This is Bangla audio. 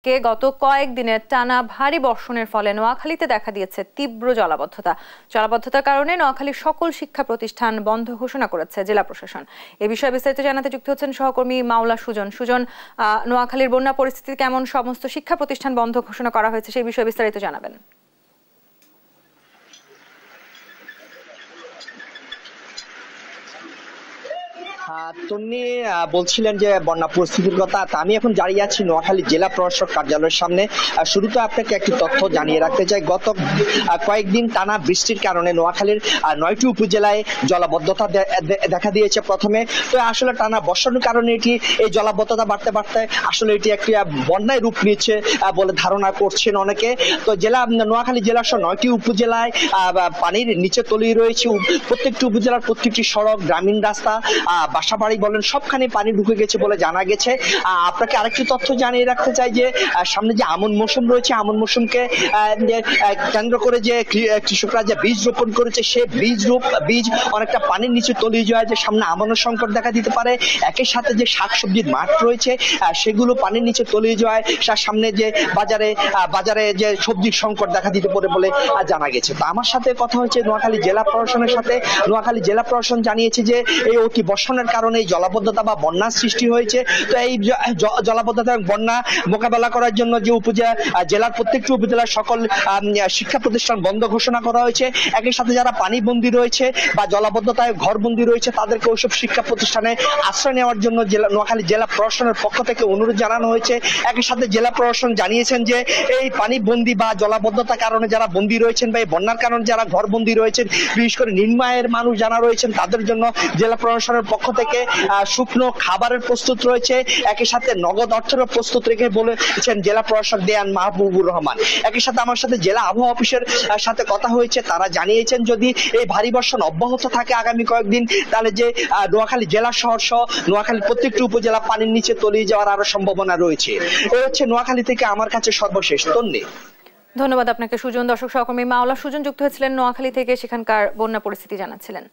গত কয়েকদিনের টানা ভারী বর্ষণের ফলে নোয়াখালীতে দেখা দিয়েছে তীব্র জলাবদ্ধতার কারণে নোয়াখালীর সকল শিক্ষা প্রতিষ্ঠান বন্ধ ঘোষণা করেছে জেলা প্রশাসন। এ বিষয়ে বিস্তারিত জানাতে যুক্ত হচ্ছেন সহকর্মী মাওলা সুজন। নোয়াখালীর বন্যা পরিস্থিতি কেমন, সমস্ত শিক্ষা প্রতিষ্ঠান বন্ধ ঘোষণা করা হয়েছে, সেই বিষয়ে বিস্তারিত জানাবেন। তন্নি বলছিলেন যে বন্যা পরিস্থিতির কথা, আমি এখন দাঁড়িয়ে আছি নোয়াখালী জেলা প্রশাসক কার্যালয়ের সামনে। শুরুতে আপনাকে একটি তথ্য জানিয়ে রাখতে চাই, গত কয়েকদিন টানা বৃষ্টির কারণে নোয়াখালীর 9টি উপজেলায় জলাবদ্ধতা দেখা দিয়েছে প্রথমে। তো আসলে টানা বর্ষণের কারণে এই জলাবদ্ধতা বাড়তে বাড়তে আসলে এটি একটি বন্যায় রূপ নিচ্ছে বলে ধারণা করছেন অনেকে। তো নোয়াখালী জেলার সহ 9টি উপজেলায় পানির নিচে তলিয়ে রয়েছে। প্রত্যেকটি উপজেলার প্রত্যেকটি সড়ক, গ্রামীণ রাস্তা, বাসাবাড়ি বলেন, সবখানে পানি ঢুকে গেছে বলে জানা গেছে। আপনাকে আরেকটি তথ্য জানিয়ে রাখতে চাই যে সামনে যে আমন মৌসুম রয়েছে, আমন মৌসুমকে কেন্দ্র করে যে কৃষকরা যে বীজ রোপণ করেছে, সে বীজ অনেকটা পানির নিচে তলিয়ে যায়, যে সামনে আমনের সংকট দেখা দিতে পারে। একই সাথে যে শাকসবজির মাঠ রয়েছে সেগুলো পানির নিচে তলিয়ে যায়, সামনে যে বাজারে যে সবজির সংকট দেখা দিতে পারে বলে জানা গেছে। তো আমার সাথে কথা হচ্ছে নোয়াখালী জেলা প্রশাসনের সাথে। নোয়াখালী জেলা প্রশাসন জানিয়েছে যে এই অতি বর্ষণের কারণে জলাবদ্ধতা বা বন্যার সৃষ্টি হয়েছে। তো এই জলাবদ্ধতা এবং বন্যা মোকাবেলা করার জন্য যে জেলার প্রত্যেকটি উপজেলার সকল শিক্ষা প্রতিষ্ঠান বন্ধ ঘোষণা করা হয়েছে। একই সাথে যারা পানিবন্দী রয়েছে বা জলাবদ্ধতায় ঘরবন্দী রয়েছে তাদেরকে ওইসব শিক্ষা প্রতিষ্ঠানে আশ্রয় নেওয়ার জন্য নোয়াখালী জেলা প্রশাসনের পক্ষ থেকে অনুরোধ জানানো হয়েছে। একই সাথে জেলা প্রশাসন জানিয়েছেন যে এই পানিবন্দী বা জলাবদ্ধতার কারণে যারা বন্দী রয়েছেন বা এই বন্যার কারণে যারা ঘরবন্দী রয়েছেন, বিশেষ করে নিম্ন আয়ের মানুষ যারা রয়েছেন, তাদের জন্য জেলা প্রশাসনের পক্ষ থেকে শুকনো খাবারের প্রস্তুত রয়েছে। একই সাথে নগদ অর্থেরও প্রস্তুত রেখে বলেছেন জেলা প্রশাসক দেয়ান মাহবুবুর রহমান। একই সাথে আমার সাথে জেলা আবহাওয়া অফিসের সাথে কথা হয়েছে, তারা জানিয়েছেন যদি এই ভারী বর্ষণ অব্যাহত থাকে আগামী কয়েকদিন, তাহলে যে নোয়াখালী জেলা শহর সহ নোয়াখালী প্রত্যেকটি উপজেলা পানির নিচে তলিয়ে যাওয়ার আরো সম্ভাবনা রয়েছে। এই হচ্ছে নোয়াখালী থেকে আমার কাছে সর্বশেষ। তন্নি, ধন্যবাদ আপনাকে সুজন। দর্শক সহকর্মী মাওলা সুজন যুক্ত হয়েছিলেন নোয়াখালী থেকে, সেখানকার বন্যা পরিস্থিতি জানাচ্ছিলেন।